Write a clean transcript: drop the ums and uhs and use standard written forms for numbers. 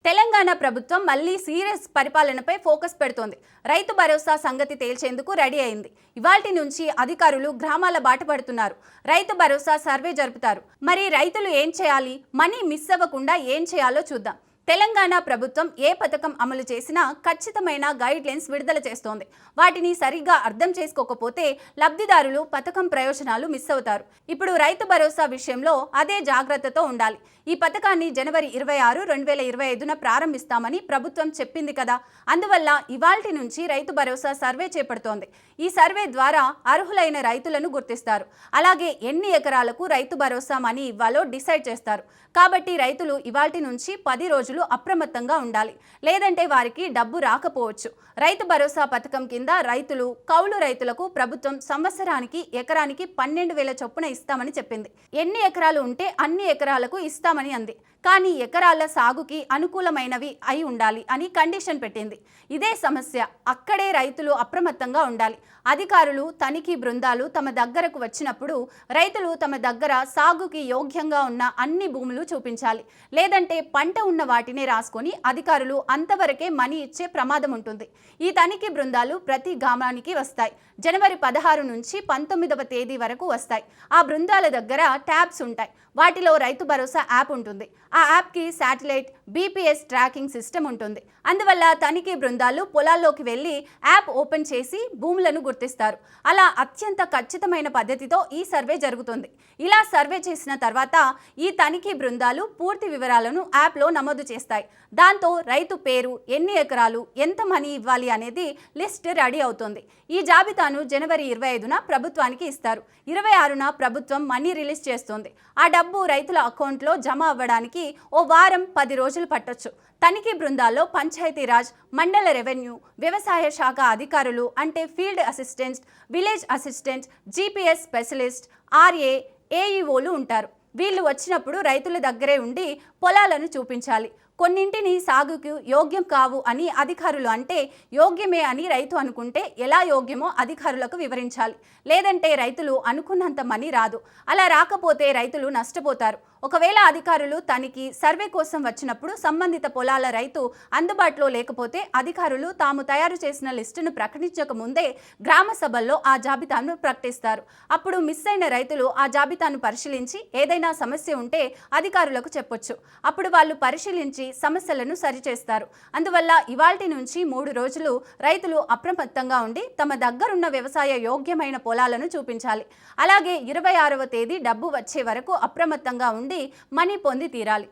తెలంగాణ ప్రభుత్వం మళ్ళీ serious పరిపాలనపై focus పెడుతోంది. రైతు భరోసా సంగతి తేల్చేందుకు రెడీ అయింది. ఇవాల్టి నుంచి అధికారులు గ్రామాల బాట పడుతున్నారు. రైతు భరోసా సర్వే జరుపుతారు. మరి రైతులు ఏం చేయాలి? మనీ మిస్ అవ్వకుండా ఏం చేయాలో చూద్దాం. తెలంగాణ ప్రభుత్వం ఏ పథకం అమలు చేసినా ఖచ్చితమైన గైడ్ లైన్స్ విడుదల చేస్తోంది. వాటిని సరిగ్గా అర్థం చేసుకోకపోతే లబ్ధిదారులు పథకం ప్రయోజనాలు మిస్ అవుతారు. ఇప్పుడు రైతు భరోసా విషయంలో అదే జాగ్రత్తతో ఉండాలి. ఈ పథకాన్ని జనవరి 26, 2025న ప్రారంభిస్తామని ప్రభుత్వం చెప్పింది కదా. అందువల్ల ఇవాల్టి నుంచి రైతు భరోసా సర్వే చేపడుతోంది. ఈ సర్వే ద్వారా అర్హులైన రైతులను గుర్తిస్తారు. అలాగే ఎన్ని ఎకరాలకు రైతు భరోసా మనీ ఇవ్వాలో డిసైడ్ చేస్తారు. కాబట్టి రైతులు ఇవాల్టి నుంచి 10 రోజులు అప్రమత్తంగా ఉండాలి. లేదంటే వారికి డబ్బు రాకపోవచ్చు. రైతు భరోసా పథకం కింద రైతులు, కౌలు రైతులకు ప్రభుత్వం సంవత్సరానికి ఎకరానికి 12,000 చొప్పున ఇస్తామని చెప్పింది. ఎన్ని ఎకరాలు ఉంటే అన్ని ఎకరాలకు ఇస్తామని అంది. కానీ ఎకరాల సాగుకి అనుకూలమైనవి అయి ఉండాలి అని కండిషన్ పెట్టింది. ఇదే సమస్య. అక్కడే రైతులు అప్రమత్తంగా ఉండాలి. అధికారులు, తనిఖీ బృందాలు తమ దగ్గరకు వచ్చినప్పుడు రైతులు తమ దగ్గర సాగుకి యోగ్యంగా ఉన్న అన్ని భూములు చూపించాలి. లేదంటే పంట ఉన్న వాటినే రాసుకొని అధికారులు అంతవరకే మనీ ఇచ్చే ప్రమాదం ఉంటుంది. ఈ తనిఖీ బృందాలు ప్రతి గ్రామానికి వస్తాయి. జనవరి 16 నుంచి 19వ తేదీ వరకు వస్తాయి. ఆ బృందాల దగ్గర ట్యాబ్స్ ఉంటాయి. వాటిలో రైతు భరోసా యాప్ ఉంటుంది. ఆ యాప్కి శాటిలైట్, బీపీఎస్ ట్రాకింగ్ సిస్టమ్ ఉంటుంది. అందువల్ల తనిఖీ బృందాలు పొలాల్లోకి వెళ్ళి యాప్ ఓపెన్ చేసి భూములను గుర్తిస్తారు. అలా అత్యంత ఖచ్చితమైన పద్ధతితో ఈ సర్వే జరుగుతుంది. ఇలా సర్వే చేసిన తర్వాత ఈ తనిఖీ బృందాలు పూర్తి వివరాలను యాప్లో నమోదు చేస్తాయి. దాంతో రైతు పేరు, ఎన్ని ఎకరాలు, ఎంత మనీ ఇవ్వాలి అనేది లిస్ట్ రెడీ అవుతుంది. ఈ జాబితాను జనవరి 25న ప్రభుత్వానికి ఇస్తారు. 26న ప్రభుత్వం మనీ రిలీజ్ చేస్తుంది. ఆ డబ్బు రైతుల అకౌంట్లో జమ అవ్వడానికి ఓ వారం 10 రోజులు పట్టొచ్చు. తనిఖీ బృందాల్లో పంచాయతీరాజ్, మండల రెవెన్యూ, వ్యవసాయ శాఖ అధికారులు అంటే field assistants, village assistants, GPS specialist, RA, ఏఈఓలు ఉంటారు. వీళ్ళు వచ్చినప్పుడు రైతుల దగ్గరే ఉండి పొలాలను చూపించాలి. కొన్నింటిని సాగుకు యోగ్యం కావు అని అధికారులు అంటే యోగ్యమే అని రైతు అనుకుంటే ఎలా యోగ్యమో అధికారులకు వివరించాలి. లేదంటే రైతులు అనుకున్నంత మనీ రాదు. అలా రాకపోతే రైతులు నష్టపోతారు. ఒకవేళ అధికారులు తనిఖీ, సర్వే కోసం వచ్చినప్పుడు సంబంధిత పొలాల రైతు అందుబాటులో లేకపోతే అధికారులు తాము తయారు చేసిన లిస్టును ప్రకటించక ముందే గ్రామ సభల్లో ఆ జాబితాను ప్రకటిస్తారు. అప్పుడు మిస్ అయిన రైతులు ఆ జాబితాను పరిశీలించి ఏదైనా సమస్య ఉంటే అధికారులకు చెప్పొచ్చు. అప్పుడు వాళ్ళు పరిశీలించి సమస్యలను సరిచేస్తారు. అందువల్ల ఇవాల్టి నుంచి 3 రోజులు రైతులు అప్రమత్తంగా ఉండి తమ దగ్గరున్న వ్యవసాయ యోగ్యమైన పొలాలను చూపించాలి. అలాగే 26వ తేదీ డబ్బు వచ్చే వరకు అప్రమత్తంగా ఉండి మనీ పొంది తీరాలి.